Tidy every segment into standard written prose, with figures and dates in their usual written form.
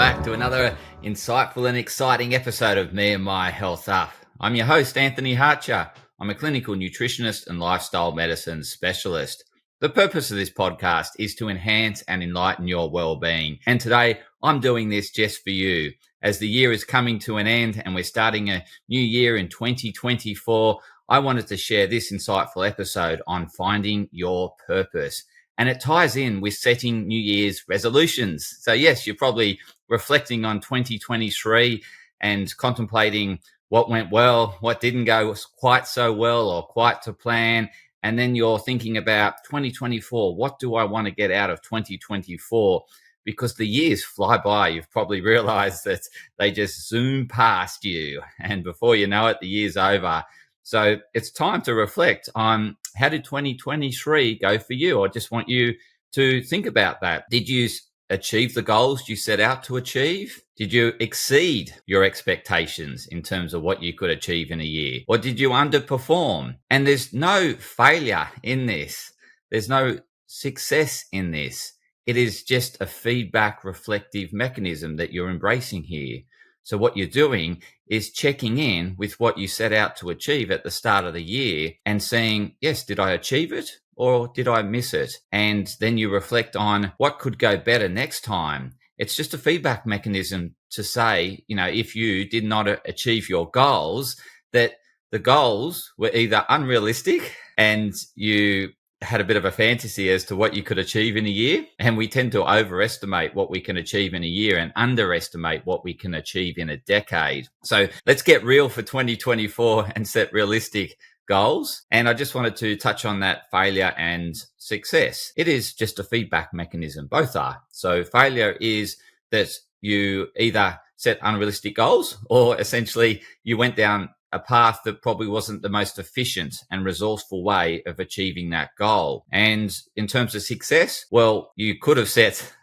back to another insightful and exciting episode of Me and My Health Up. I'm your host, Anthony Hartcher. I'm a clinical nutritionist and lifestyle medicine specialist. The purpose of this podcast is to enhance and enlighten your well-being. And today, I'm doing this just for you. As the year is coming to an end and we're starting a new year in 2024, I wanted to share this insightful episode on finding your purpose. And it ties in with setting New Year's resolutions. So yes, you're probably reflecting on 2023 and contemplating what went well, what didn't go quite so well or quite to plan. And then you're thinking about 2024. What do I want to get out of 2024? Because the years fly by. You've probably realized that they just zoom past you. And before you know it, the year's over. So it's time to reflect on how did 2023 go for you? I just want you to think about that. Did you achieve the goals you set out to achieve? Did you exceed your expectations in terms of what you could achieve in a year? Or did you underperform? And there's no failure in this. There's no success in this. It is just a feedback reflective mechanism that you're embracing here. So what you're doing is checking in with what you set out to achieve at the start of the year and saying, yes, did I achieve it or did I miss it? And then you reflect on what could go better next time. It's just a feedback mechanism to say, if you did not achieve your goals, that the goals were either unrealistic and you had a bit of a fantasy as to what you could achieve in a year. And we tend to overestimate what we can achieve in a year and underestimate what we can achieve in a decade. So let's get real for 2024 and set realistic goals. And I just wanted to touch on that failure and success. It is just a feedback mechanism. Both are. So failure is that you either set unrealistic goals or essentially you went down a path that probably wasn't the most efficient and resourceful way of achieving that goal. And in terms of success, well, you could have set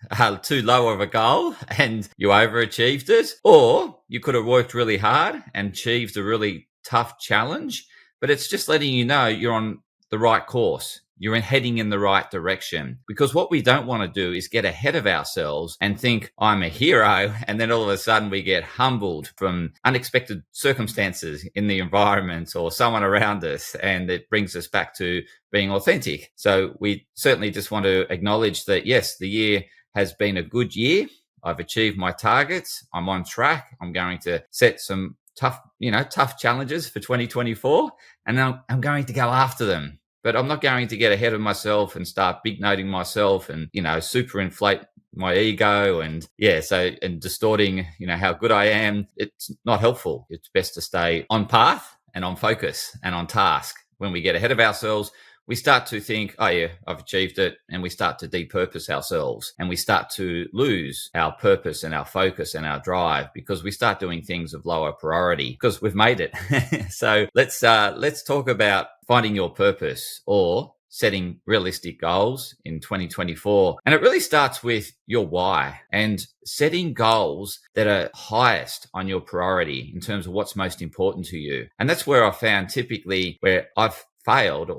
too low of a goal and you overachieved it, or you could have worked really hard and achieved a really tough challenge, but it's just letting you know you're on the right course. You're heading in the right direction, because what we don't want to do is get ahead of ourselves and think I'm a hero. And then all of a sudden we get humbled from unexpected circumstances in the environment or someone around us. And it brings us back to being authentic. So we certainly just want to acknowledge that, yes, the year has been a good year. I've achieved my targets. I'm on track. I'm going to set some tough challenges for 2024. And I'm going to go after them. But I'm not going to get ahead of myself and start big noting myself and, super inflate my ego and distorting, how good I am. It's not helpful. It's best to stay on path and on focus and on task. When we get ahead of ourselves, we start to think, oh yeah, I've achieved it. And we start to depurpose ourselves and we start to lose our purpose and our focus and our drive because we start doing things of lower priority because we've made it. So let's talk about finding your purpose or setting realistic goals in 2024. And it really starts with your why and setting goals that are highest on your priority in terms of what's most important to you. And that's where I found typically where I've failed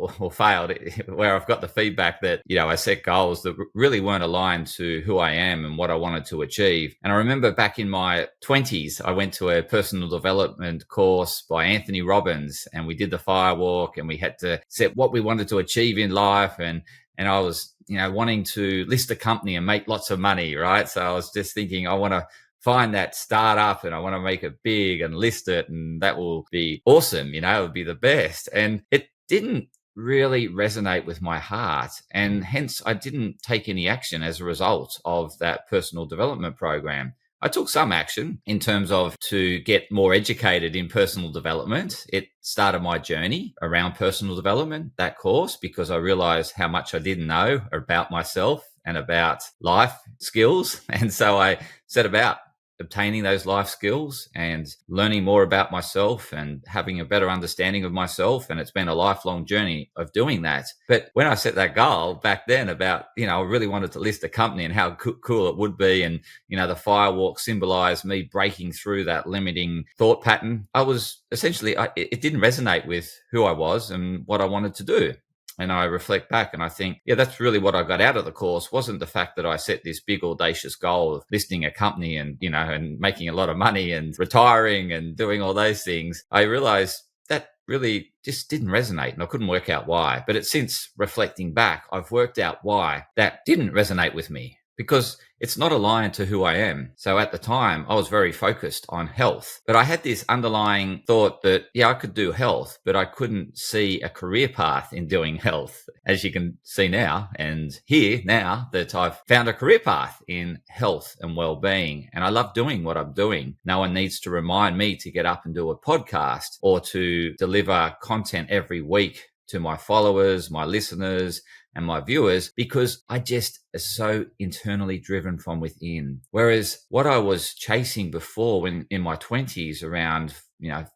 where I've got the feedback that, I set goals that really weren't aligned to who I am and what I wanted to achieve. And I remember back in my 20s, I went to a personal development course by Anthony Robbins and we did the fire walk and we had to set what we wanted to achieve in life. And I was, wanting to list a company and make lots of money, right? So I was just thinking, I want to find that startup and I want to make it big and list it. And that will be awesome. It would be the best. And it didn't really resonate with my heart. And hence I didn't take any action as a result of that personal development program. I took some action in terms of to get more educated in personal development. It started my journey around personal development, that course, because I realized how much I didn't know about myself and about life skills. And so I set about obtaining those life skills and learning more about myself and having a better understanding of myself. And it's been a lifelong journey of doing that. But when I set that goal back then about, I really wanted to list a company and how cool it would be. And, the firewalk symbolized me breaking through that limiting thought pattern. I was essentially, it didn't resonate with who I was and what I wanted to do. And I reflect back and I think, yeah, that's really what I got out of the course. Wasn't the fact that I set this big audacious goal of listing a company and, and making a lot of money and retiring and doing all those things. I realized that really just didn't resonate and I couldn't work out why. But it's since reflecting back, I've worked out why that didn't resonate with me, because it's not aligned to who I am. So at the time, I was very focused on health, but I had this underlying thought that, yeah, I could do health, but I couldn't see a career path in doing health. As you can see now and hear now that I've found a career path in health and well-being, and I love doing what I'm doing. No one needs to remind me to get up and do a podcast or to deliver content every week to my followers, my listeners, and my viewers, because I just is so internally driven from within. Whereas what I was chasing before when in my 20s around,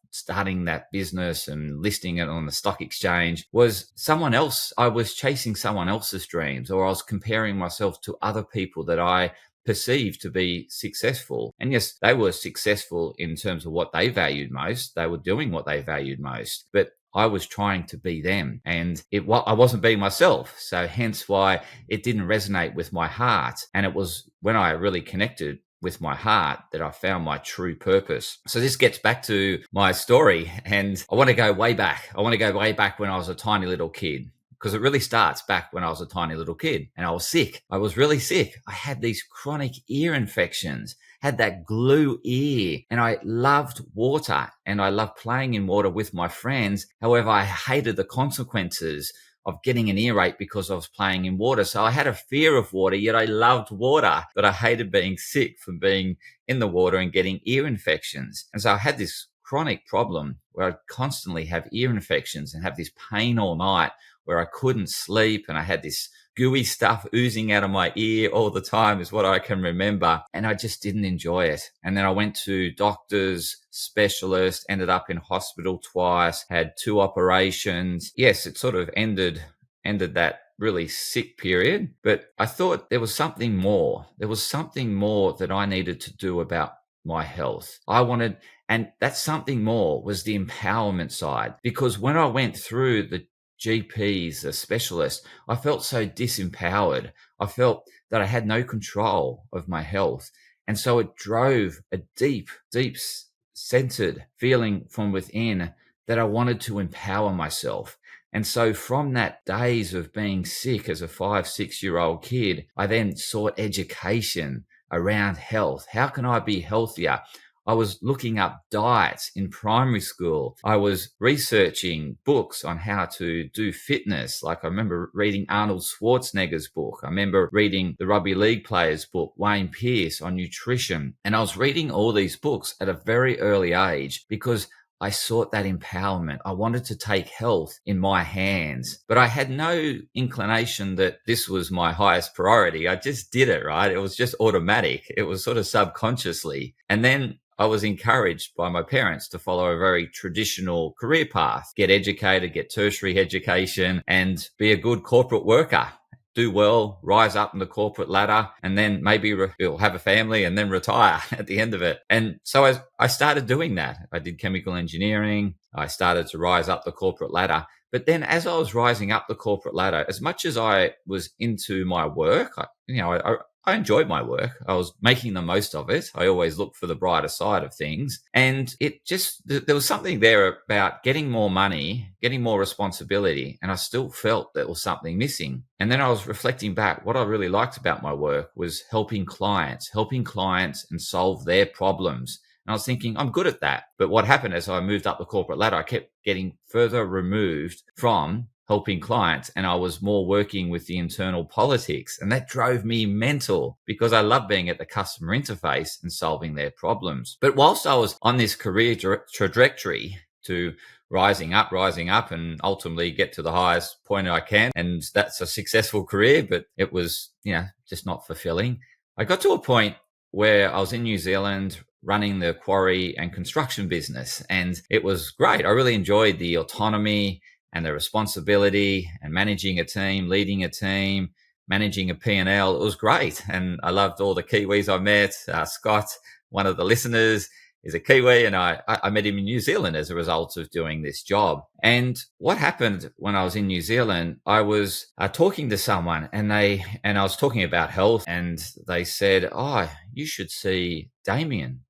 starting that business and listing it on the stock exchange was someone else. I was chasing someone else's dreams, or I was comparing myself to other people that I perceived to be successful. And yes, they were successful in terms of what they valued most. They were doing what they valued most. But I was trying to be them, and I wasn't being myself. So hence why it didn't resonate with my heart. And it was when I really connected with my heart that I found my true purpose. So this gets back to my story, and I want to go way back. I want to go way back when I was a tiny little kid, because it really starts back when I was a tiny little kid and I was sick. I was really sick. I had these chronic ear infections, had that glue ear, and I loved water and I loved playing in water with my friends. However, I hated the consequences of getting an earache because I was playing in water. So I had a fear of water, yet I loved water, but I hated being sick from being in the water and getting ear infections. And so I had this chronic problem where I'd constantly have ear infections and have this pain all night where I couldn't sleep, and I had this gooey stuff oozing out of my ear all the time is what I can remember. And I just didn't enjoy it. And then I went to doctors, specialists, ended up in hospital twice, had 2 operations. Yes, it sort of ended that really sick period. But I thought there was something more. There was something more that I needed to do about my health. And that something more was the empowerment side. Because when I went through the GPs, the specialists, I felt so disempowered. I felt that I had no control of my health. And so it drove a deep centered feeling from within that I wanted to empower myself. And so from that days of being sick as a 5-6-year-old kid, I then sought education around health. How can I be healthier? I was looking up diets in primary school. I was researching books on how to do fitness. Like I remember reading Arnold Schwarzenegger's book. I remember reading the rugby league player's book, Wayne Pearce, on nutrition. And I was reading all these books at a very early age because I sought that empowerment. I wanted to take health in my hands, but I had no inclination that this was my highest priority. I just did it, right? It was just automatic. It was sort of subconsciously. And then I was encouraged by my parents to follow a very traditional career path, get educated, get tertiary education, and be a good corporate worker. Do well, rise up in the corporate ladder, and then maybe have a family and then retire at the end of it. And so I started doing that. I did chemical engineering. I started to rise up the corporate ladder. But then as I was rising up the corporate ladder, as much as I was into my work, I enjoyed my work. I was making the most of it. I always looked for the brighter side of things. And there was something there about getting more money, getting more responsibility. And I still felt there was something missing. And then I was reflecting back. What I really liked about my work was helping clients and solve their problems. And I was thinking, I'm good at that. But what happened as I moved up the corporate ladder, I kept getting further removed from helping clients, and I was more working with the internal politics, and that drove me mental because I love being at the customer interface and solving their problems. But whilst I was on this career trajectory to rising up and ultimately get to the highest point I can, and that's a successful career, but it was, just not fulfilling. I got to a point where I was in New Zealand running the quarry and construction business, and it was great. I really enjoyed the autonomy and the responsibility and managing a team, leading a team, managing a P&L. It was great. And I loved all the Kiwis I met. Scott, one of the listeners, He's a Kiwi, and I met him in New Zealand as a result of doing this job. And what happened when I was in New Zealand, I was talking to someone, and I was talking about health, and they said, "Oh, you should see Damian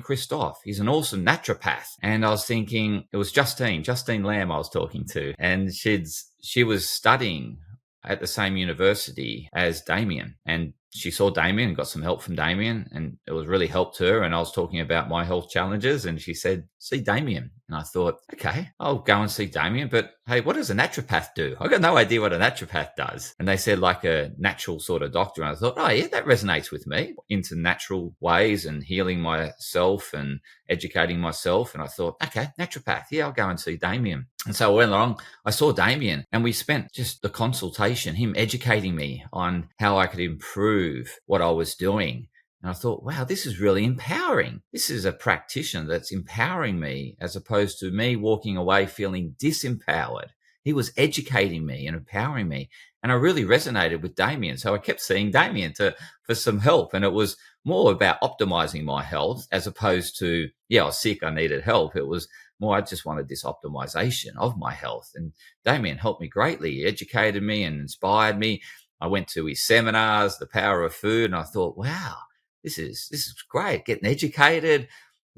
Christoph. He's an awesome naturopath." And I was thinking, it was Justine Lamb I was talking to, and she was studying at the same university as Damian, and she saw Damian and got some help from Damian, and it was really helped her. And I was talking about my health challenges, and she said, "See Damian." And I thought, okay, I'll go and see Damian, but hey, what does a naturopath do? I got no idea what a naturopath does. And they said like a natural sort of doctor. And I thought, oh yeah, that resonates with me, into natural ways and healing myself and educating myself. And I thought, okay, naturopath, yeah, I'll go and see Damian. And so I went along, I saw Damian, and we spent just the consultation, him educating me on how I could improve what I was doing. And I thought, wow, this is really empowering. This is a practitioner that's empowering me, as opposed to me walking away feeling disempowered. He was educating me and empowering me. And I really resonated with Damian. So I kept seeing Damian for some help. And it was more about optimizing my health, as opposed to, yeah, I was sick, I needed help. It was more, I just wanted this optimization of my health. And Damian helped me greatly. He educated me and inspired me. I went to his seminars, The Power of Food, and I thought, wow, this is great. Getting educated,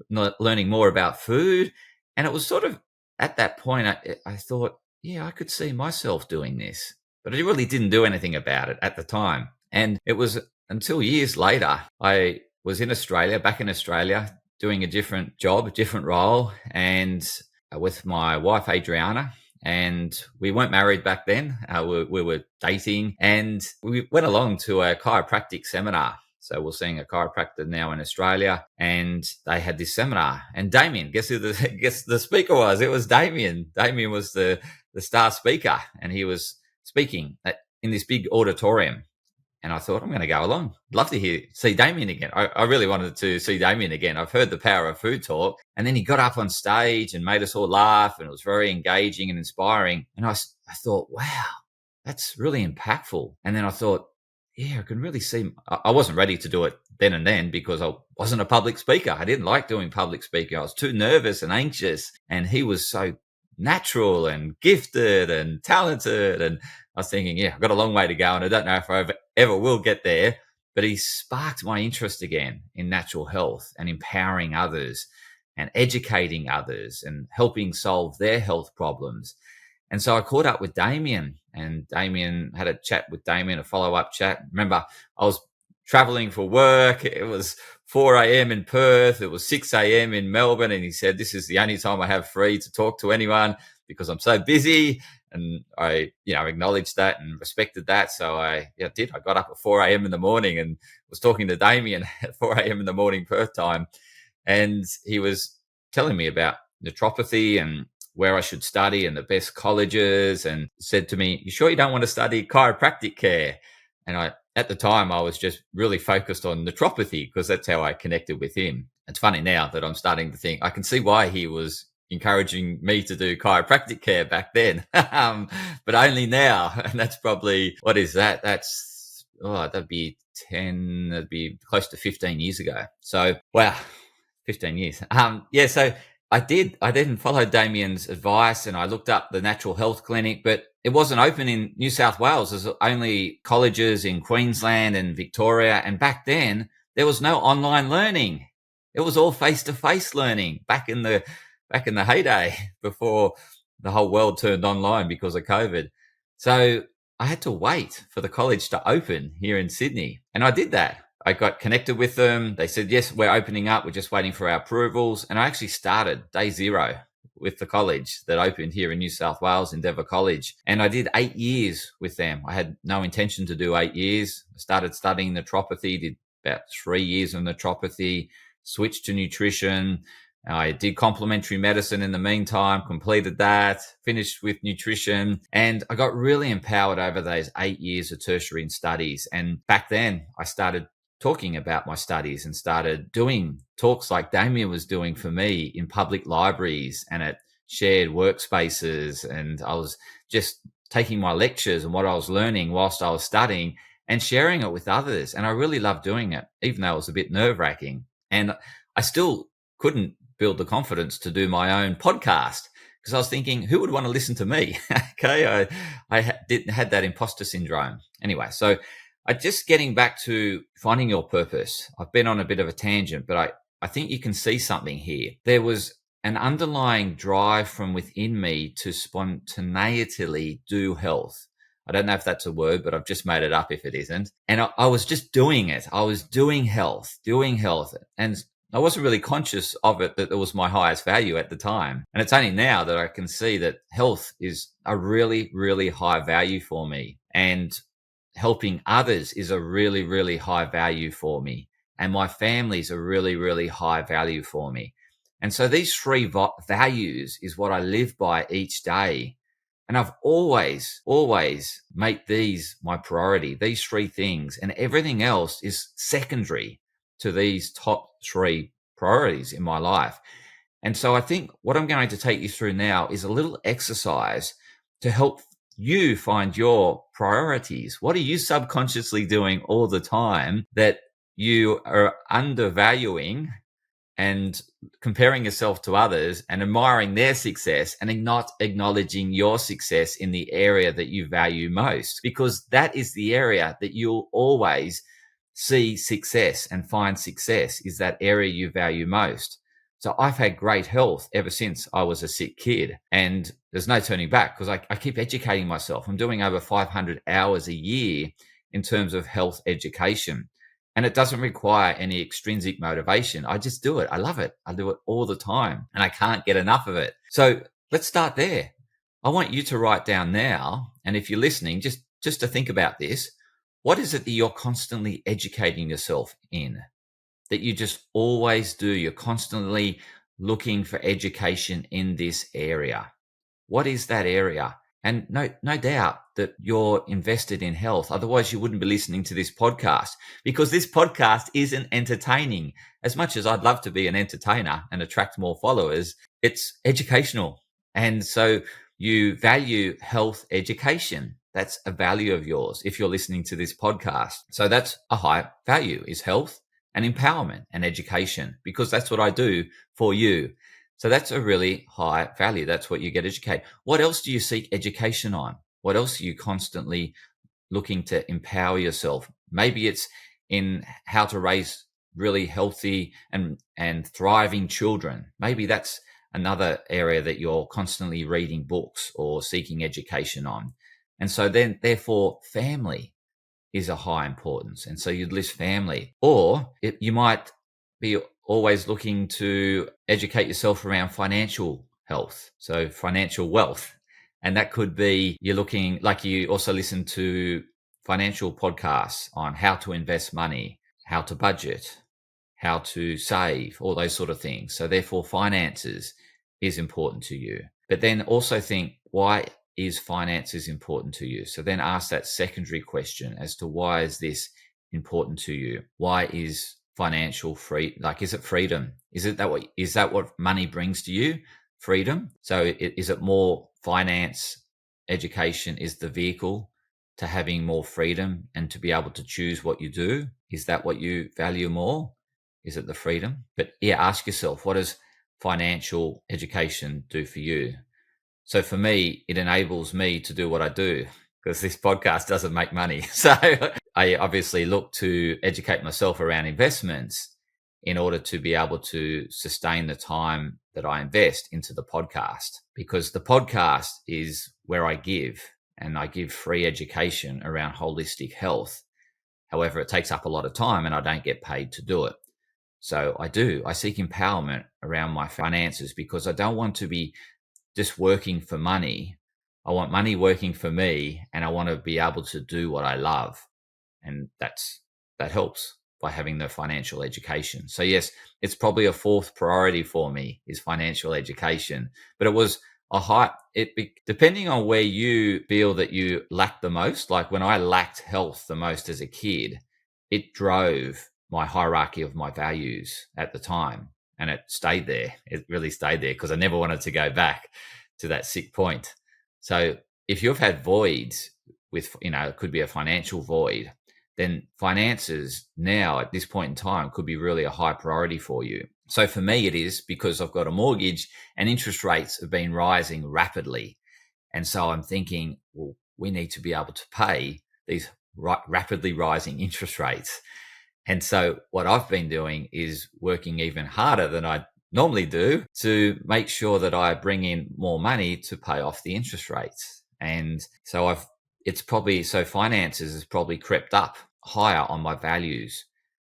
learning more about food. And it was sort of at that point, I thought, yeah, I could see myself doing this. But I really didn't do anything about it at the time. And it was until years later, I was back in Australia, doing a different job, a different role, and with my wife, Adriana. And we weren't married back then. We were dating, and we went along to a chiropractic seminar. So we're seeing a chiropractor now in Australia, and they had this seminar. And Damian, guess who the speaker was? It was Damian. Damian was the star speaker, and he was speaking in this big auditorium. And I thought, I'm going to go along. Love to see Damian again. I really wanted to see Damian again. I've heard The Power of Food talk. And then he got up on stage and made us all laugh, and it was very engaging and inspiring. And I thought, wow, that's really impactful. And then I thought, yeah, I can really see. I wasn't ready to do it then and then, because I wasn't a public speaker. I didn't like doing public speaking. I was too nervous and anxious. And he was so natural and gifted and talented. And I was thinking, yeah, I've got a long way to go, and I don't know if I ever will get there. But he sparked my interest again in natural health and empowering others and educating others and helping solve their health problems. And so I caught up with Damian, and Damian had a chat with Damian, a follow-up chat. Remember, I was traveling for work. It was 4 a.m. in Perth. It was 6 a.m. in Melbourne. And he said, this is the only time I have free to talk to anyone because I'm so busy. And I, acknowledged that and respected that. So I did. I got up at 4 a.m. in the morning and was talking to Damian at 4 a.m. in the morning Perth time. And he was telling me about naturopathy and where I should study and the best colleges, and said to me, "You sure you don't want to study chiropractic care?" And at the time, I was just really focused on naturopathy because that's how I connected with him. It's funny now that I'm starting to think I can see why he was encouraging me to do chiropractic care back then, but only now. And that's probably, what is that? That'd be close to 15 years ago. So, wow, 15 years. So I didn't follow Damian's advice, and I looked up the natural health clinic, but it wasn't open in New South Wales. There's only colleges in Queensland and Victoria. And back then there was no online learning. It was all face-to-face learning back in the heyday before the whole world turned online because of COVID. So I had to wait for the college to open here in Sydney. And I did that. I got connected with them. They said, yes, we're opening up. We're just waiting for our approvals. And I actually started day zero with the college that opened here in New South Wales, Endeavour College. And I did 8 years with them. I had no intention to do 8 years. I started studying naturopathy, did about 3 years of naturopathy, switched to nutrition. I did complementary medicine in the meantime, completed that, finished with nutrition, and I got really empowered over those 8 years of tertiary studies. And back then I started talking about my studies and started doing talks like Damian was doing for me in public libraries and at shared workspaces. And I was just taking my lectures and what I was learning whilst I was studying and sharing it with others. And I really loved doing it, even though it was a bit nerve-wracking. And I still couldn't build the confidence to do my own podcast because I was thinking, who would want to listen to me? Okay, I had that imposter syndrome. Anyway, so I just getting back to finding your purpose. I've been on a bit of a tangent, but I think you can see something here. There was an underlying drive from within me to spontaneously do health. I don't know if that's a word, but I've just made it up if it isn't. And I was just doing it. I was doing health. And I wasn't really conscious of it, that it was my highest value at the time. And it's only now that I can see that health is a really, really high value for me. And helping others is a really, really high value for me. And my family's a really, really high value for me. And so these three values is what I live by each day. And I've always make these my priority, these three things, and everything else is secondary to these top three priorities in my life. And so I think what I'm going to take you through now is a little exercise to help you find your priorities. What are you subconsciously doing all the time that you are undervaluing and comparing yourself to others and admiring their success and not acknowledging your success in the area that you value most? Because that is the area that you'll always see success and find success, is that area you value most. So I've had great health ever since I was a sick kid, and there's no turning back because I keep educating myself. I'm doing over 500 hours a year in terms of health education. And it doesn't require any extrinsic motivation. I just do it. I love it. I do it all the time and I can't get enough of it. So let's start there. I want you to write down now. And if you're listening, just to think about this, what is it that you're constantly educating yourself in, that you just always do? You're constantly looking for education in this area. What is that area? And no doubt that you're invested in health. Otherwise, you wouldn't be listening to this podcast, because this podcast isn't entertaining. As much as I'd love to be an entertainer and attract more followers, it's educational. And so you value health education. That's a value of yours if you're listening to this podcast. So that's a high value, is health and empowerment and education, because that's what I do for you. So that's a really high value. That's what you get educated. What else do you seek education on? What else are you constantly looking to empower yourself? Maybe it's in how to raise really healthy and thriving children. Maybe that's another area that you're constantly reading books or seeking education on. And so then, therefore, family is a high importance. And so you'd list family. Or you might be always looking to educate yourself around financial health, so financial wealth. And that could be you're looking, like you also listen to financial podcasts on how to invest money, how to budget, how to save, all those sort of things. So therefore, finances is important to you. But then also think, why is finances important to you? So then ask that secondary question as to, why is this important to you? Why is financial is it freedom? Is that what money brings to you? Freedom? So is it more finance education is the vehicle to having more freedom and to be able to choose what you do? Is that what you value more? Is it the freedom? But yeah, ask yourself, what does financial education do for you? So for me, it enables me to do what I do, because this podcast doesn't make money. So I obviously look to educate myself around investments in order to be able to sustain the time that I invest into the podcast, because the podcast is where I give free education around holistic health. However, it takes up a lot of time and I don't get paid to do it. So I seek empowerment around my finances, because I don't want to be just working for money. I want money working for me, and I want to be able to do what I love. And that helps by having the financial education. So yes, it's probably a fourth priority for me, is financial education. But it was depending on where you feel that you lack the most. Like when I lacked health the most as a kid, it drove my hierarchy of my values at the time. And it stayed there. It really stayed there, because I never wanted to go back to that sick point. So if you've had voids with, it could be a financial void, then finances now at this point in time could be really a high priority for you. So for me, it is because I've got a mortgage and interest rates have been rising rapidly. And so I'm thinking, well, we need to be able to pay these rapidly rising interest rates. And so what I've been doing is working even harder than I normally do to make sure that I bring in more money to pay off the interest rates. And so finances has probably crept up higher on my values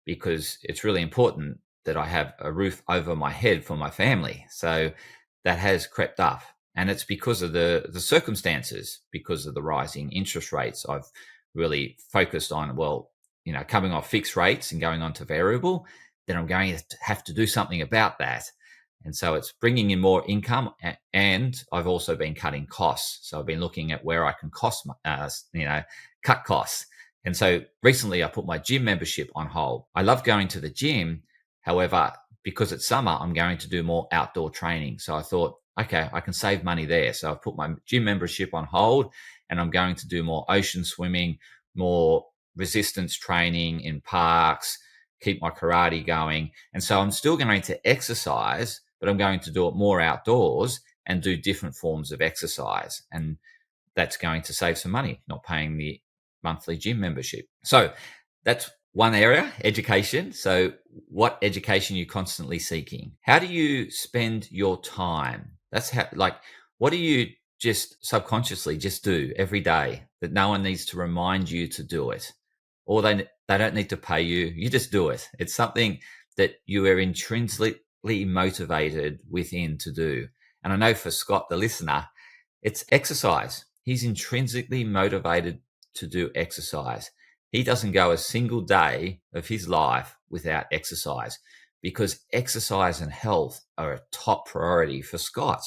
because it's really important that I have a roof over my head for my family. So that has crept up. And it's because of the circumstances, because of the rising interest rates. I've really focused on, coming off fixed rates and going on to variable, then I'm going to have to do something about that. And so it's bringing in more income, and I've also been cutting costs. So I've been looking at where I can cut costs. And so recently I put my gym membership on hold. I love going to the gym. However, because it's summer, I'm going to do more outdoor training. So I thought, okay, I can save money there. So I've put my gym membership on hold and I'm going to do more ocean swimming, more resistance training in parks, keep my karate going. And so I'm still going to exercise, but I'm going to do it more outdoors and do different forms of exercise. And that's going to save some money, not paying the monthly gym membership. So that's one area, education. So what education are you constantly seeking? How do you spend your time? That's how, what do you just subconsciously just do every day that no one needs to remind you to do it? Or they don't need to pay you. You just do it. It's something that you are intrinsically motivated within to do. And I know for Scott, the listener, it's exercise. He's intrinsically motivated to do exercise. He doesn't go a single day of his life without exercise because exercise and health are a top priority for Scott.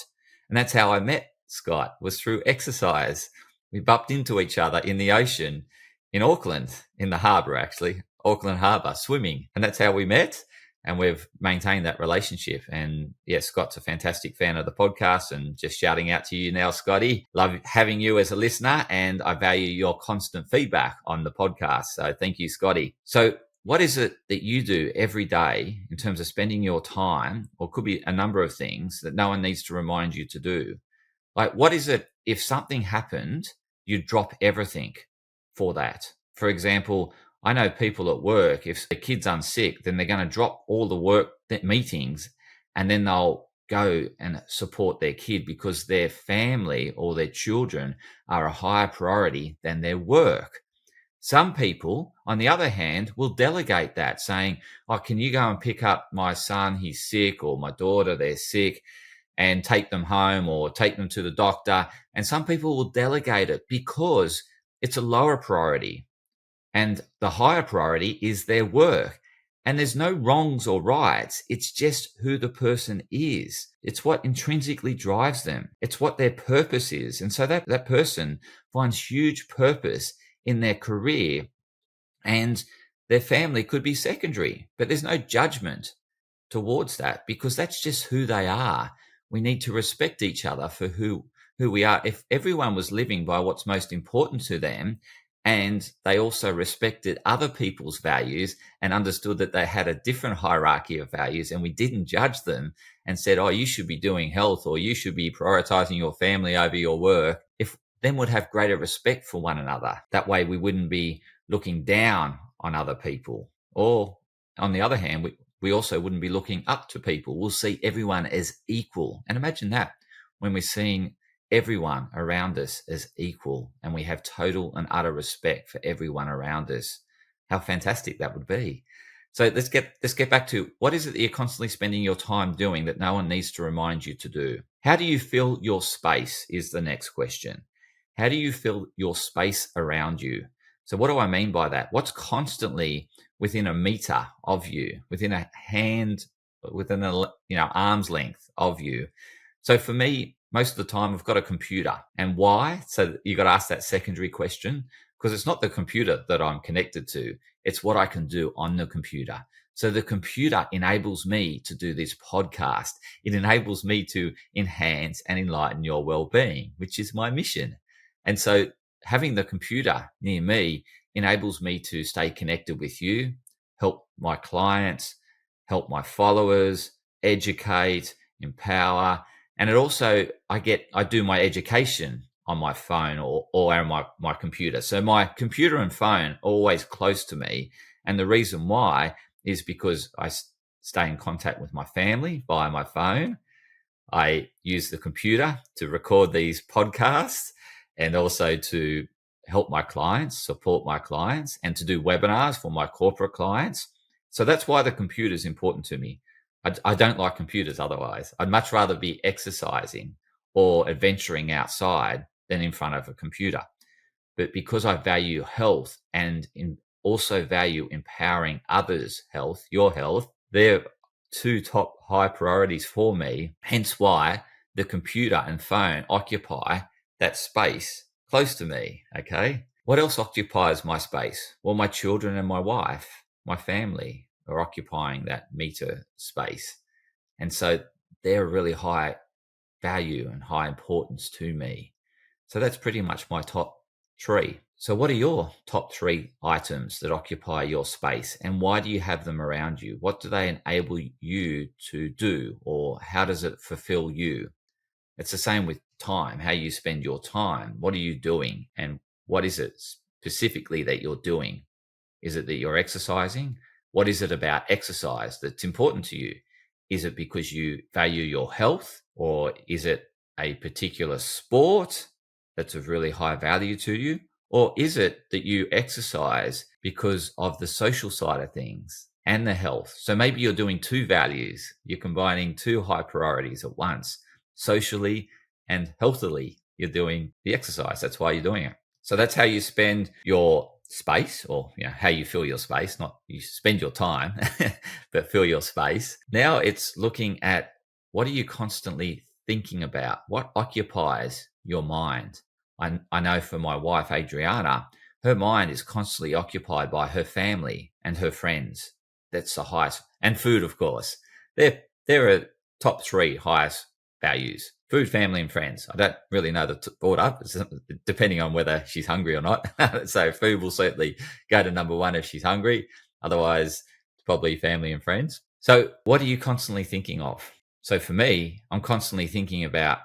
And that's how I met Scott, was through exercise. We bumped into each other in the ocean in Auckland, in the harbour actually, Auckland Harbour, swimming. And that's how we met. And we've maintained that relationship. And yeah, Scott's a fantastic fan of the podcast, and just shouting out to you now, Scotty. Love having you as a listener, and I value your constant feedback on the podcast. So thank you, Scotty. So what is it that you do every day in terms of spending your time, or could be a number of things that no one needs to remind you to do? Like, what is it, if something happened, you drop everything for that? For example, I know people at work, if the kid's unsick, then they're going to drop all the work meetings and then they'll go and support their kid because their family or their children are a higher priority than their work. Some people, on the other hand, will delegate that, saying, oh, can you go and pick up my son? He's sick, or my daughter, they're sick, and take them home or take them to the doctor. And some people will delegate it because it's a lower priority. And the higher priority is their work. And there's no wrongs or rights. It's just who the person is. It's what intrinsically drives them. It's what their purpose is. And so that person finds huge purpose in their career, and their family could be secondary, but there's no judgment towards that because that's just who they are. We need to respect each other for who we are. If everyone was living by what's most important to them, and they also respected other people's values and understood that they had a different hierarchy of values, and we didn't judge them and said, oh, you should be doing health, or you should be prioritizing your family over your work, if then would have greater respect for one another. That way we wouldn't be looking down on other people. Or on the other hand, we also wouldn't be looking up to people. We'll see everyone as equal. And imagine that, when we're seeing everyone around us as equal and we have total and utter respect for everyone around us. How fantastic that would be. So let's get back to, what is it that you're constantly spending your time doing that no one needs to remind you to do? How do you fill your space is the next question. How do you fill your space around you? So what do I mean by that? What's constantly within a meter of you, within a hand, within a arm's length of you? So for me, most of the time I've got a computer. And why? So you got to ask that secondary question, because it's not the computer that I'm connected to. It's what I can do on the computer. So the computer enables me to do this podcast. It enables me to enhance and enlighten your well-being, which is my mission. And so having the computer near me enables me to stay connected with you, help my clients, help my followers, educate, empower, and it also I do my education on my phone or on my computer. So my computer and phone are always close to me, and the reason why is because I stay in contact with my family via my phone. I use the computer to record these podcasts and also to help my clients, support my clients, and to do webinars for my corporate clients. So that's why the computer is important to me. I don't like computers otherwise. I'd much rather be exercising or adventuring outside than in front of a computer. But because I value health and also value empowering others' health, your health, they're two top high priorities for me. Hence why the computer and phone occupy that space close to me. Okay. What else occupies my space? Well, my children and my wife, my family are occupying that meter space. And so they're really high value and high importance to me. So that's pretty much my top three. So what are your top three items that occupy your space, and why do you have them around you? What do they enable you to do, or how does it fulfill you? It's the same with time, how you spend your time. What are you doing, and what is it specifically that you're doing? Is it that you're exercising? What is it about exercise that's important to you? Is it because you value your health, or is it a particular sport that's of really high value to you? Or is it that you exercise because of the social side of things and the health? So maybe you're doing two values. You're combining two high priorities at once. Socially and healthily, you're doing the exercise. That's why you're doing it. So that's how you spend your space, or how you fill your space. Not you spend your time, but fill your space. Now it's looking at, what are you constantly thinking about? What occupies your mind? I know for my wife, Adriana, her mind is constantly occupied by her family and her friends. That's the highest. And food, of course. There are top three highest values: food, family, and friends. I don't really know the order, depending on whether she's hungry or not. So food will certainly go to number one if she's hungry. Otherwise, probably family and friends. So what are you constantly thinking of? So for me, I'm constantly thinking about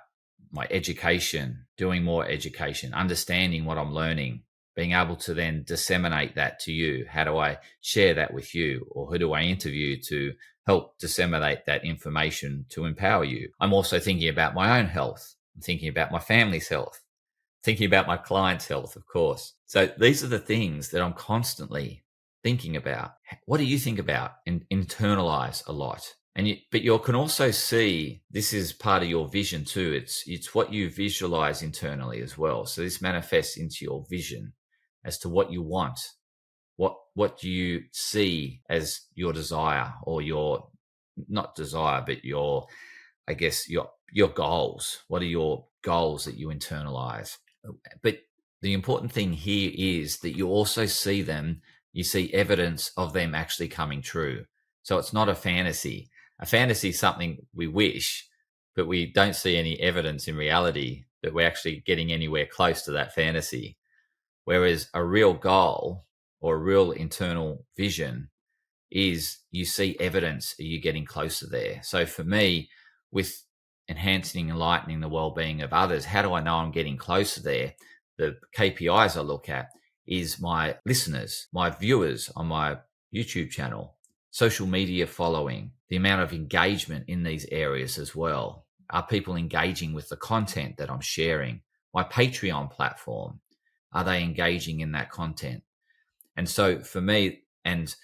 my education, doing more education, understanding what I'm learning, being able to then disseminate that to you. How do I share that with you? Or who do I interview to help disseminate that information to empower you? I'm also thinking about my own health. I'm thinking about my family's health, thinking about my clients' health, of course. So these are the things that I'm constantly thinking about. What do you think about and internalize a lot? But you can also see, this is part of your vision too. It's what you visualize internally as well. So this manifests into your vision as to what you want. What do you see as your desire, or your, not desire, but your, I guess, your goals? What are your goals that you internalize? But the important thing here is that you also see them, you see evidence of them actually coming true. So it's not a fantasy. A fantasy is something we wish, but we don't see any evidence in reality that we're actually getting anywhere close to that fantasy. Whereas a real goal or a real internal vision is, you see evidence of you getting closer there. So for me, with enhancing, enlightening the well-being of others, how do I know I'm getting closer there? The KPIs I look at is my listeners, my viewers on my YouTube channel, social media following, the amount of engagement in these areas as well. Are people engaging with the content that I'm sharing? My Patreon platform, are they engaging in that content? And so for me, and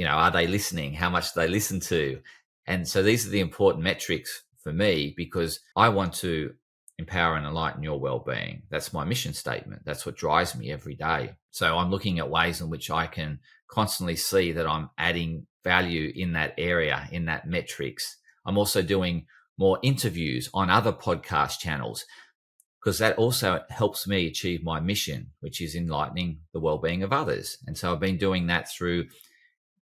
are they listening? How much do they listen to? And so these are the important metrics for me, because I want to empower and enlighten your well-being. That's my mission statement. That's what drives me every day. So I'm looking at ways in which I can constantly see that I'm adding value in that area, in that metrics. I'm also doing more interviews on other podcast channels, because that also helps me achieve my mission, which is enlightening the well-being of others. And so I've been doing that through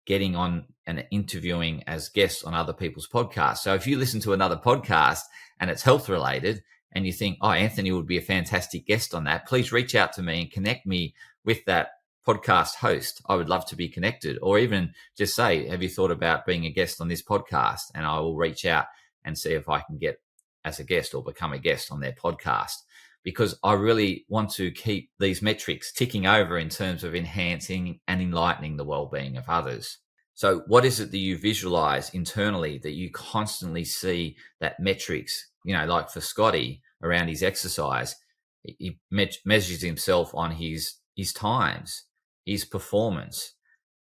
getting on and interviewing as guests on other people's podcasts. So if you listen to another podcast and it's health related, and you think, oh, Anthony would be a fantastic guest on that, please reach out to me and connect me with that podcast host, I would love to be connected, or even just say, have you thought about being a guest on this podcast? And I will reach out and see if I can get as a guest or become a guest on their podcast, because I really want to keep these metrics ticking over in terms of enhancing and enlightening the well-being of others. So what is it that you visualize internally that you constantly see that metrics, like for Scotty around his exercise, he measures himself on his times, his performance,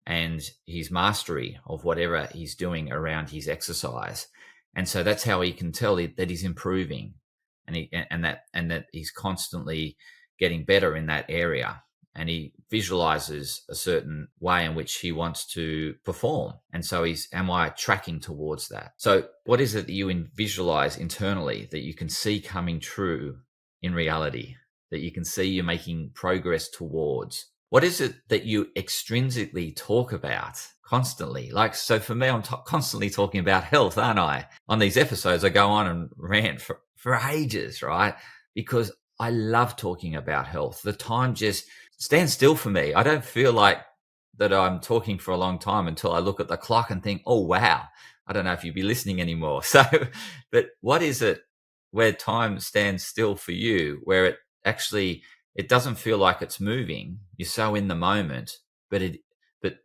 and his mastery of whatever he's doing around his exercise. And so that's how he can tell that he's improving, and that he's constantly getting better in that area. And he visualizes a certain way in which he wants to perform. And so am I tracking towards that? So what is it that you visualize internally that you can see coming true in reality, that you can see you're making progress towards? What is it that you extrinsically talk about constantly? So for me, I'm constantly talking about health, aren't I? On these episodes, I go on and rant for ages, right? Because I love talking about health. The time just stands still for me. I don't feel like that I'm talking for a long time until I look at the clock and think, oh, wow, I don't know if you'd be listening anymore. So, but what is it where time stands still for you, where it doesn't feel like it's moving? You're so in the moment, and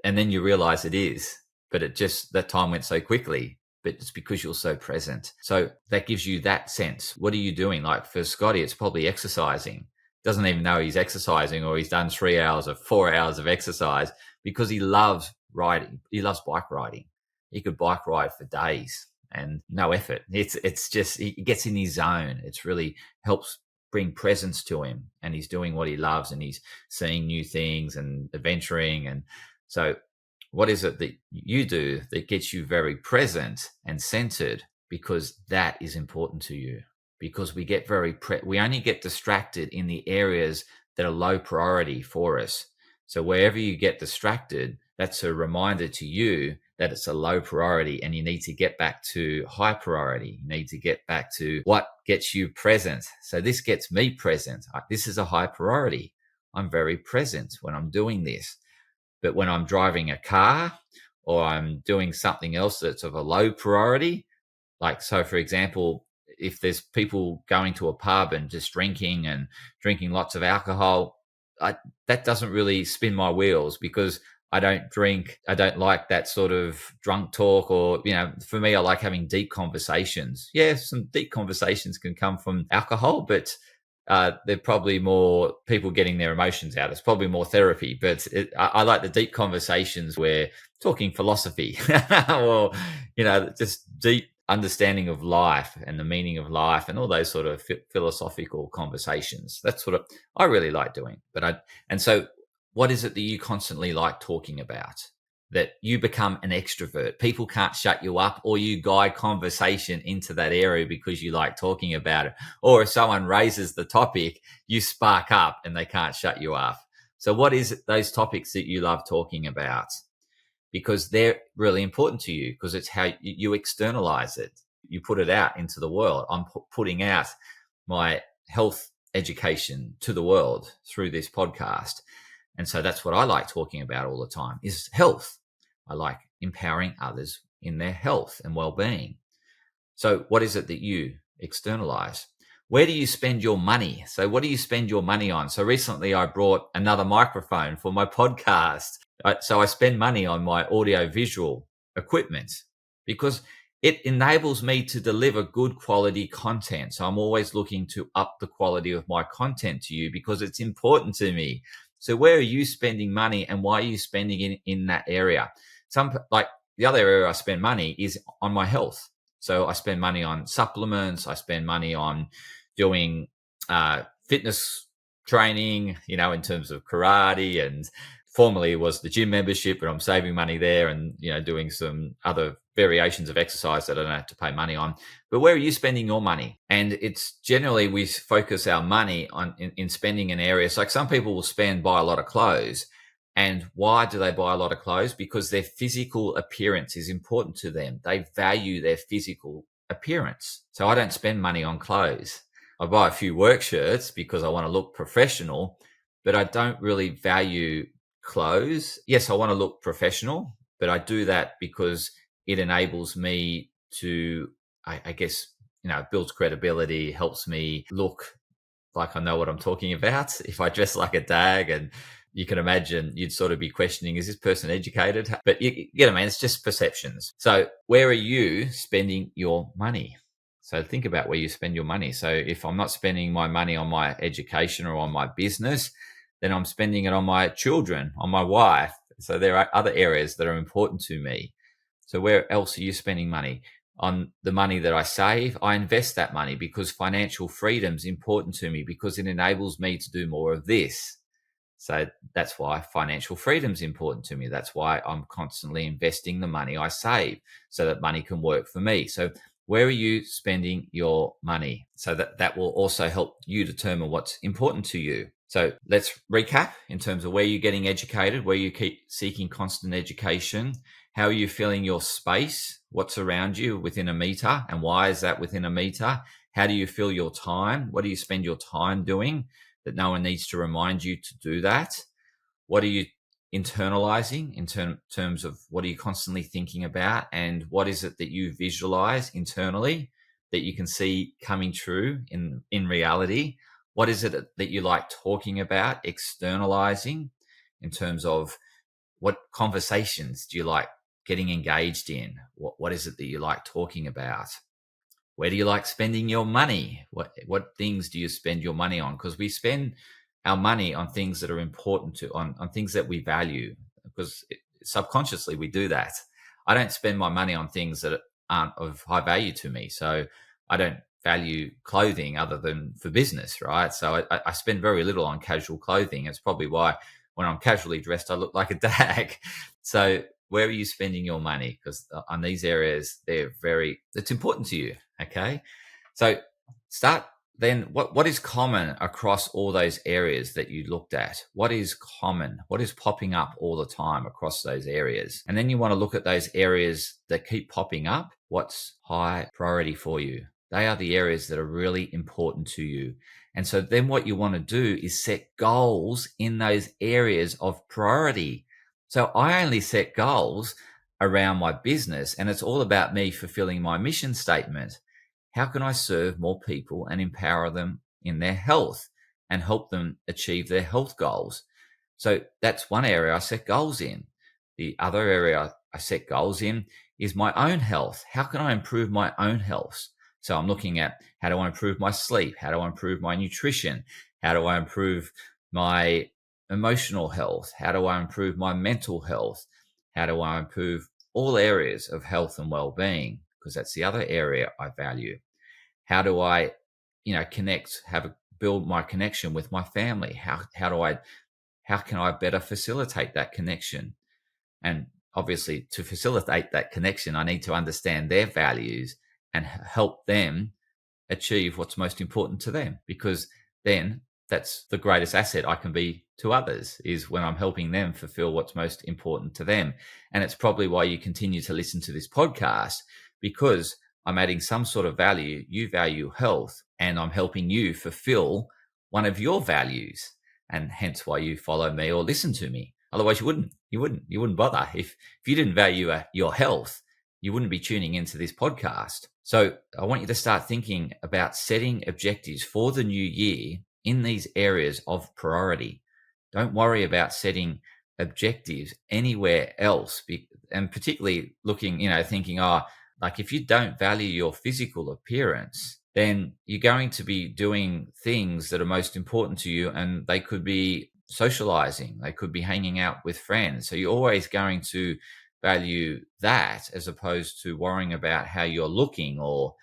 then you realize it is, but that time went so quickly. But it's because you're so present. So that gives you that sense. What are you doing? Like for Scotty, it's probably exercising. Doesn't even know he's exercising, or he's done 3 hours or 4 hours of exercise because he loves riding. He loves bike riding. He could bike ride for days and no effort. It's just, he gets in his zone. It's really helps bring presence to him, and he's doing what he loves, and he's seeing new things and adventuring. And so what is it that you do that gets you very present and centered? Because that is important to you. Because we get we only get distracted in the areas that are low priority for us. So wherever you get distracted, that's a reminder to you that it's a low priority, and you need to get back to high priority. You need to get back to what gets you present. So this gets me present. This is a high priority. I'm very present when I'm doing this. But when I'm driving a car or I'm doing something else that's of a low priority, so for example, if there's people going to a pub and just drinking lots of alcohol, that doesn't really spin my wheels, because I don't drink. I don't like that sort of drunk talk, or, for me, I like having deep conversations. Yeah, some deep conversations can come from alcohol, but they're probably more people getting their emotions out. It's probably more therapy, but I like the deep conversations where talking philosophy or, just deep understanding of life and the meaning of life and all those sort of philosophical conversations. That's what I really like doing. And so what is it that you constantly like talking about, that you become an extrovert? People can't shut you up, or you guide conversation into that area because you like talking about it. Or if someone raises the topic, you spark up and they can't shut you up. So what is it, those topics that you love talking about? Because they're really important to you, because it's how you externalize it. You put it out into the world. I'm putting out my health education to the world through this podcast. And so that's what I like talking about all the time, is health. I like empowering others in their health and well-being. So what is it that you externalize? Where do you spend your money? So what do you spend your money on? So recently I brought another microphone for my podcast. So I spend money on my audio-visual equipment because it enables me to deliver good quality content. So I'm always looking to up the quality of my content to you, because it's important to me. So where are you spending money, and why are you spending it in that area? The other area I spend money is on my health. So I spend money on supplements. I spend money on doing fitness training, in terms of karate, and formerly it was the gym membership, but I'm saving money there and, doing some other variations of exercise that I don't have to pay money on. But where are you spending your money? And it's generally we focus our money on in spending in areas. Like some people will buy a lot of clothes. And why do they buy a lot of clothes? Because their physical appearance is important to them. They value their physical appearance. So I don't spend money on clothes. I buy a few work shirts because I want to look professional, but I don't really value clothes, yes, I want to look professional, but I do that because it enables me to, I guess, it builds credibility, helps me look like I know what I'm talking about. If I dress like a dag, and you can imagine you'd sort of be questioning, is this person educated? But you get it, man, it's just perceptions. So where are you spending your money? So think about where you spend your money. So if I'm not spending my money on my education or on my business, then I'm spending it on my children, on my wife. So there are other areas that are important to me. So where else are you spending money? On the money that I save, I invest that money because financial freedom is important to me, because it enables me to do more of this. So that's why financial freedom is important to me. That's why I'm constantly investing the money I save so that money can work for me. So where are you spending your money? So that will also help you determine what's important to you. So let's recap in terms of where you're getting educated, where you keep seeking constant education. How are you filling your space? What's around you within a meter, and why is that within a meter? How do you fill your time? What do you spend your time doing that no one needs to remind you to do that? What are you internalizing in terms of what are you constantly thinking about, and what is it that you visualize internally that you can see coming true in reality? What is it that you like talking about, externalizing, in terms of what conversations do you like getting engaged in? What is it that you like talking about? Where do you like spending your money? What things do you spend your money on? Because we spend our money on things that are important on things that we value, because subconsciously we do that. I don't spend my money on things that aren't of high value to me. So I don't value clothing other than for business, right? So I spend very little on casual clothing. It's probably why when I'm casually dressed, I look like a dag. So where are you spending your money? Because on these areas, it's important to you. Okay. So start then. What is common across all those areas that you looked at? What is common? What is popping up all the time across those areas? And then you want to look at those areas that keep popping up. What's high priority for you? They are the areas that are really important to you. And so then what you want to do is set goals in those areas of priority. So I only set goals around my business, and it's all about me fulfilling my mission statement. How can I serve more people and empower them in their health and help them achieve their health goals? So that's one area I set goals in. The other area I set goals in is my own health. How can I improve my own health? So I'm looking at, how do I improve my sleep? How do I improve my nutrition? How do I improve my emotional health? How do I improve my mental health? How do I improve all areas of health and well-being? Because that's the other area I value. How do I, connect, build my connection with my family? How can I better facilitate that connection? And obviously, to facilitate that connection, I need to understand their values and help them achieve what's most important to them, because then that's the greatest asset I can be to others, is when I'm helping them fulfill what's most important to them. And it's probably why you continue to listen to this podcast, because I'm adding some sort of value. You value health, and I'm helping you fulfill one of your values, and hence why you follow me or listen to me. Otherwise you wouldn't bother. If you didn't value your health, you wouldn't be tuning into this podcast. So I want you to start thinking about setting objectives for the new year in these areas of priority. Don't worry about setting objectives anywhere else. And particularly looking, thinking, like if you don't value your physical appearance, then you're going to be doing things that are most important to you. And they could be socializing. They could be hanging out with friends. So you're always going to value that, as opposed to worrying about how you're looking or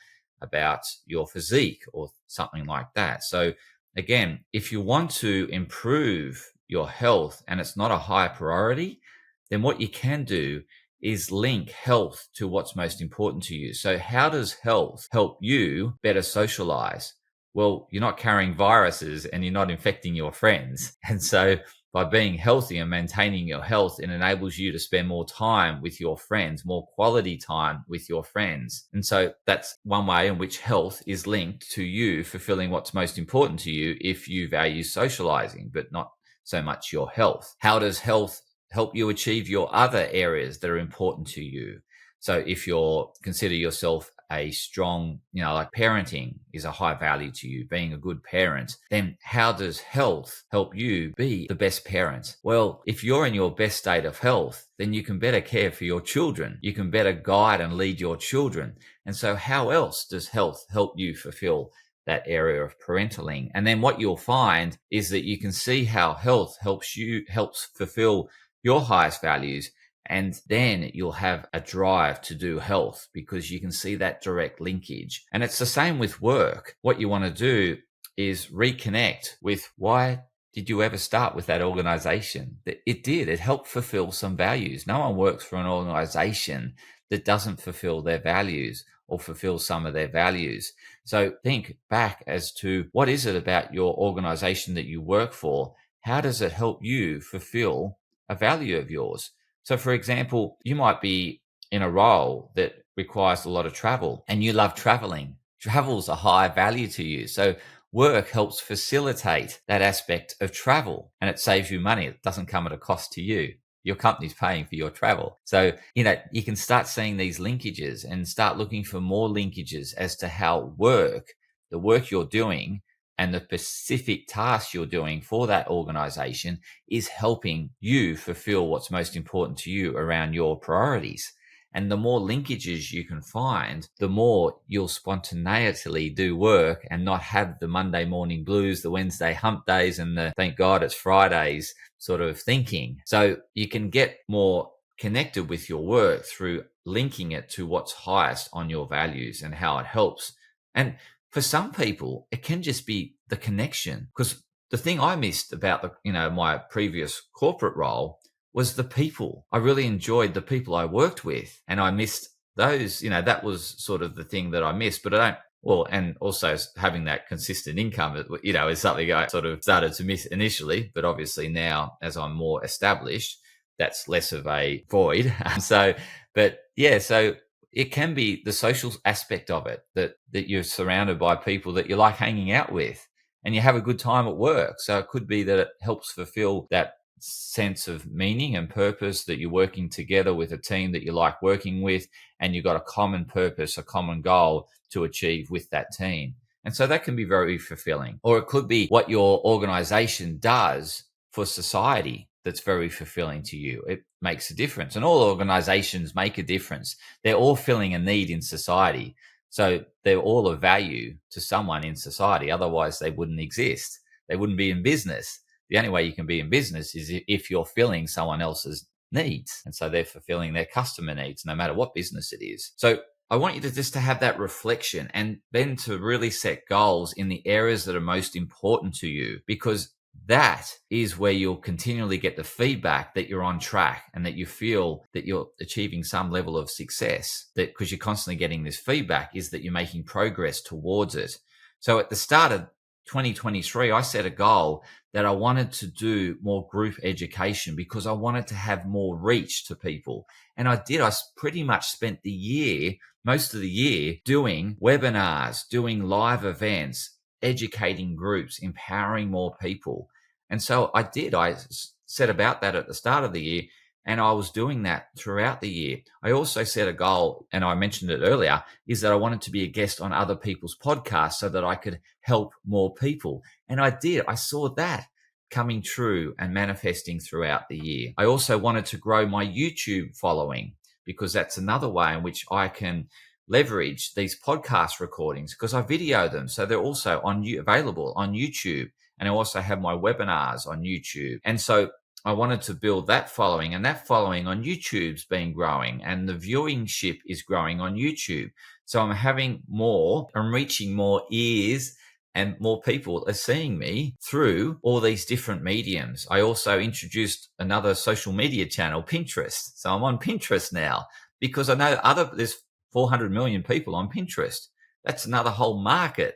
about your physique or something like that. So again, if you want to improve your health and it's not a high priority, then what you can do is link health to what's most important to you. So how does health help you better socialize? Well, you're not carrying viruses and you're not infecting your friends. And so by being healthy and maintaining your health, it enables you to spend more time with your friends, more quality time with your friends. And so that's one way in which health is linked to you fulfilling what's most important to you if you value socializing, but not so much your health? How does health help you achieve your other areas that are important to you? So if you're consider yourself a strong, like parenting is a high value to you, being a good parent, then how does health help you be the best parent? Well, if you're in your best state of health, then you can better care for your children. You can better guide and lead your children. And so how else does health help you fulfill that area of parenting? And then what you'll find is that you can see how health helps fulfill your highest values. And then you'll have a drive to do health because you can see that direct linkage. And it's the same with work. What you want to do is reconnect with why did you ever start with that organization? It helped fulfill some values. No one works for an organization that doesn't fulfill their values or fulfill some of their values. So think back as to what is it about your organization that you work for? How does it help you fulfill a value of yours? So, for example, you might be in a role that requires a lot of travel and you love traveling. Travel's a high value to you. So work helps facilitate that aspect of travel and it saves you money. It doesn't come at a cost to you. Your company's paying for your travel. So, you can start seeing these linkages and start looking for more linkages as to how the work you're doing and the specific tasks you're doing for that organization is helping you fulfill what's most important to you around your priorities. And the more linkages you can find, the more you'll spontaneously do work and not have the Monday morning blues, the Wednesday hump days, and the thank God it's Fridays sort of thinking. So you can get more connected with your work through linking it to what's highest on your values and how it helps. And for some people, it can just be the connection, because the thing I missed about my previous corporate role was the people. I really enjoyed the people I worked with, and I missed those. That was sort of the thing that I missed. But I don't. Well, and also having that consistent income, is something I sort of started to miss initially. But obviously now, as I'm more established, that's less of a void. So it can be the social aspect of it, that you're surrounded by people that you like hanging out with and you have a good time at work. So it could be that it helps fulfill that sense of meaning and purpose, that you're working together with a team that you like working with and you've got a common purpose, a common goal to achieve with that team. And so that can be very fulfilling. Or it could be what your organization does for society that's very fulfilling to you. It makes a difference. And all organizations make a difference. They're all filling a need in society. So they're all of value to someone in society. Otherwise, they wouldn't exist. They wouldn't be in business. The only way you can be in business is if you're filling someone else's needs. And so they're fulfilling their customer needs, no matter what business it is. So I want you to just to have that reflection and then to really set goals in the areas that are most important to you, because that is where you'll continually get the feedback that you're on track and that you feel that you're achieving some level of success. That because you're constantly getting this feedback is that you're making progress towards it. So at the start of 2023, I set a goal that I wanted to do more group education because I wanted to have more reach to people. And I did. I pretty much spent most of the year doing webinars, doing live events, educating groups, empowering more people. And so I did. I set about that at the start of the year, and I was doing that throughout the year. I also set a goal, and I mentioned it earlier, is that I wanted to be a guest on other people's podcasts so that I could help more people. And I did. I saw that coming true and manifesting throughout the year. I also wanted to grow my YouTube following, because that's another way in which I can leverage these podcast recordings, because I video them. So they're also available on YouTube. And I also have my webinars on YouTube. And so I wanted to build that following, and that following on YouTube's been growing, and the viewingship is growing on YouTube. So I'm reaching more ears, and more people are seeing me through all these different mediums. I also introduced another social media channel, Pinterest. So I'm on Pinterest now because I know there's 400 million people on Pinterest. That's another whole market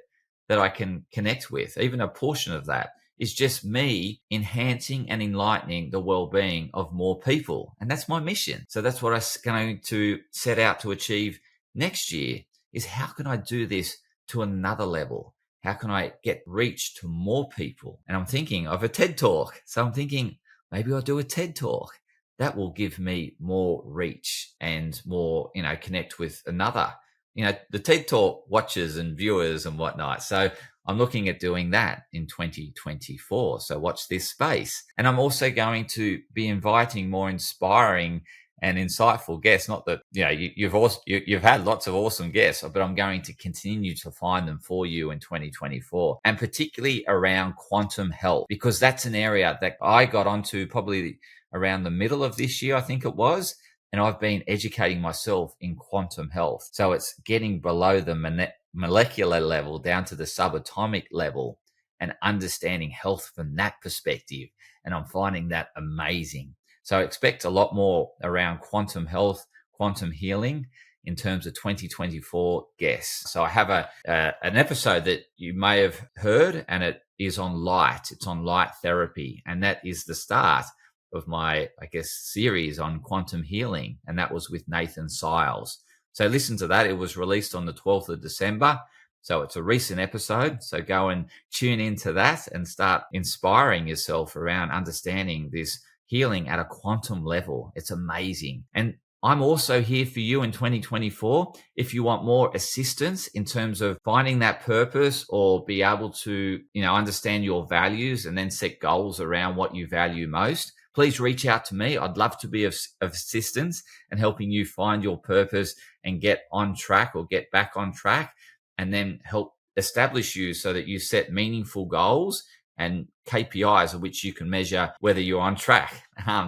that I can connect with. Even a portion of that is just me enhancing and enlightening the well-being of more people. And that's my mission. So that's what I'm going to set out to achieve next year, is how can I do this to another level? how can I get reach to more people? And I'm thinking of a TED Talk. So I'm thinking maybe I'll do a TED Talk. That will give me more reach and more, connect with another, the TED Talk watchers and viewers and whatnot. So I'm looking at doing that in 2024. So watch this space. And I'm also going to be inviting more inspiring and insightful guests. Not that you've had lots of awesome guests, but I'm going to continue to find them for you in 2024, and particularly around quantum health, because that's an area that I got onto probably around the middle of this year, I think it was. And I've been educating myself in quantum health. So it's getting below the molecular level down to the subatomic level and understanding health from that perspective. And I'm finding that amazing. So I expect a lot more around quantum health, quantum healing in terms of 2024 guests. So I have an episode that you may have heard, and it is on light. It's on light therapy. And that is the start of my, series on quantum healing. And that was with Nathan Siles. So listen to that. It was released on the 12th of December. So it's a recent episode. So go and tune into that and start inspiring yourself around understanding this healing at a quantum level. It's amazing. And I'm also here for you in 2024. If you want more assistance in terms of finding that purpose, or be able to, understand your values and then set goals around what you value most, please reach out to me. I'd love to be of assistance and helping you find your purpose and get on track, or get back on track, and then help establish you so that you set meaningful goals and KPIs of which you can measure whether you're on track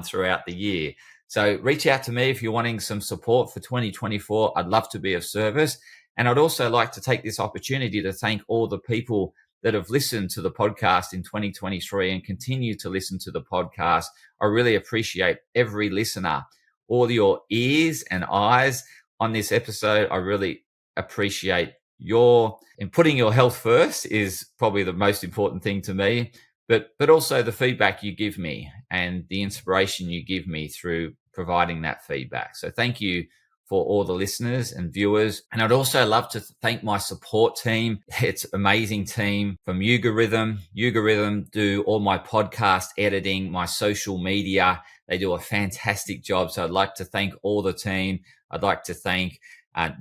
throughout the year. So reach out to me if you're wanting some support for 2024. I'd love to be of service. And I'd also like to take this opportunity to thank all the people that have listened to the podcast in 2023 and continue to listen to the podcast. I really appreciate every listener, all your ears and eyes on this episode. I really appreciate in putting your health first is probably the most important thing to me, but also the feedback you give me and the inspiration you give me through providing that feedback. So thank you for all the listeners and viewers. And I'd also love to thank my support team. It's an amazing team from Yuga Rhythm. Yuga Rhythm do all my podcast editing, my social media. They do a fantastic job. So I'd like to thank all the team. I'd like to thank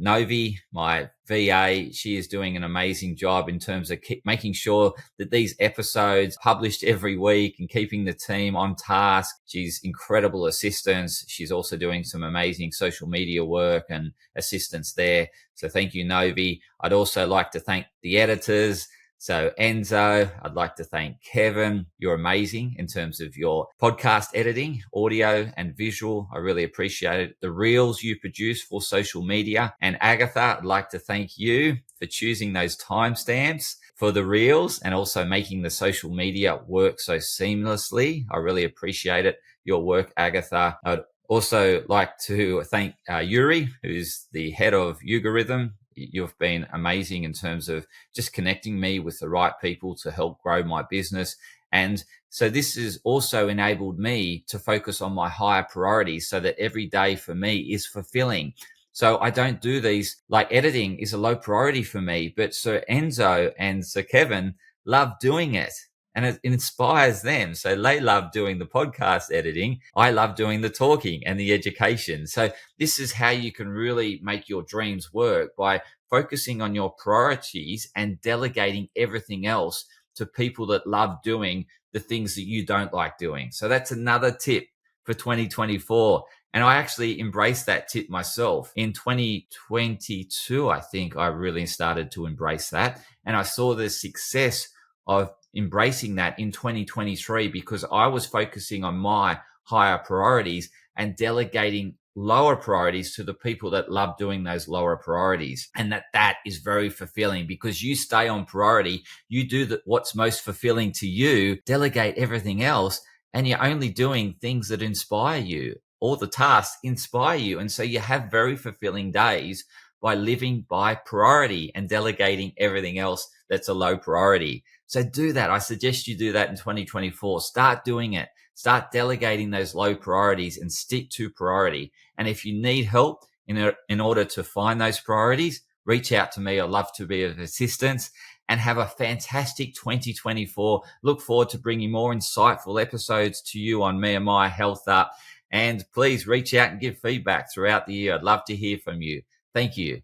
Novi, my VA. She is doing an amazing job in terms of making sure that these episodes published every week and keeping the team on task. She's incredible assistance. She's also doing some amazing social media work and assistance there. So thank you, Novi. I'd also like to thank the editors. So Enzo, I'd like to thank Kevin. You're amazing in terms of your podcast editing, audio and visual. I really appreciate it. The reels you produce for social media. And Agatha, I'd like to thank you for choosing those timestamps for the reels and also making the social media work so seamlessly. I really appreciate it. Your work, Agatha. I'd also like to thank Yuri, who's the head of Yuga Rhythm. You've been amazing in terms of just connecting me with the right people to help grow my business. And so this has also enabled me to focus on my higher priorities so that every day for me is fulfilling. So I don't do these, like editing is a low priority for me, but Sir Enzo and Sir Kevin love doing it. And it inspires them. So they love doing the podcast editing. I love doing the talking and the education. So this is how you can really make your dreams work, by focusing on your priorities and delegating everything else to people that love doing the things that you don't like doing. So that's another tip for 2024. And I actually embraced that tip myself. In 2022, I think I really started to embrace that. And I saw the success of embracing that in 2023 because I was focusing on my higher priorities and delegating lower priorities to the people that love doing those lower priorities. And that is very fulfilling because you stay on priority. You do what's most fulfilling to you, delegate everything else, and you're only doing things that inspire you. All the tasks inspire you. And so you have very fulfilling days by living by priority and delegating everything else that's a low priority. So do that. I suggest you do that in 2024. Start doing it. Start delegating those low priorities and stick to priority. And if you need help in order to find those priorities, reach out to me. I'd love to be of assistance, and have a fantastic 2024. Look forward to bringing more insightful episodes to you on Me and My Health Up. And please reach out and give feedback throughout the year. I'd love to hear from you. Thank you.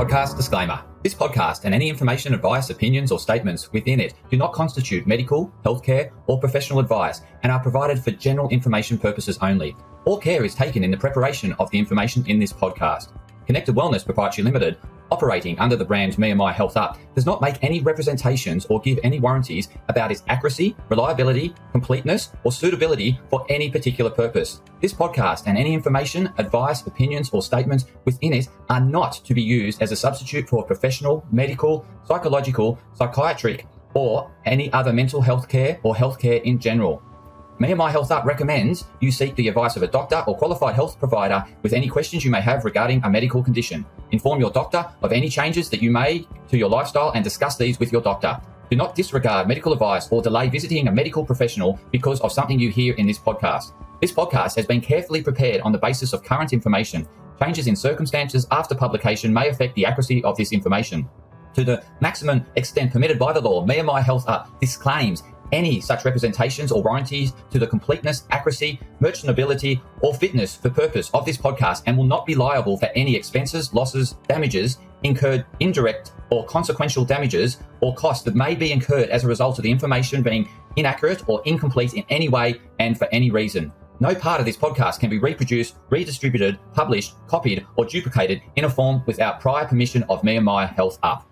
Podcast disclaimer. This podcast and any information, advice, opinions, or statements within it do not constitute medical, healthcare, or professional advice and are provided for general information purposes only. All care is taken in the preparation of the information in this podcast. Connected Wellness Proprietary Limited, operating under the brand Me and My Health Up, does not make any representations or give any warranties about its accuracy, reliability, completeness, or suitability for any particular purpose. This podcast and any information, advice, opinions, or statements within it are not to be used as a substitute for professional, medical, psychological, psychiatric, or any other mental health care or healthcare in general. Me and My Health Up recommends you seek the advice of a doctor or qualified health provider with any questions you may have regarding a medical condition. Inform your doctor of any changes that you may to your lifestyle and discuss these with your doctor. Do not disregard medical advice or delay visiting a medical professional because of something you hear in this podcast. This podcast has been carefully prepared on the basis of current information. Changes in circumstances after publication may affect the accuracy of this information. To the maximum extent permitted by the law, Me and My Health Up disclaims any such representations or warranties to the completeness, accuracy, merchantability, or fitness for purpose of this podcast and will not be liable for any expenses, losses, damages incurred, indirect or consequential damages or costs that may be incurred as a result of the information being inaccurate or incomplete in any way and for any reason. No part of this podcast can be reproduced, redistributed, published, copied, or duplicated in a form without prior permission of Me and My Health Up.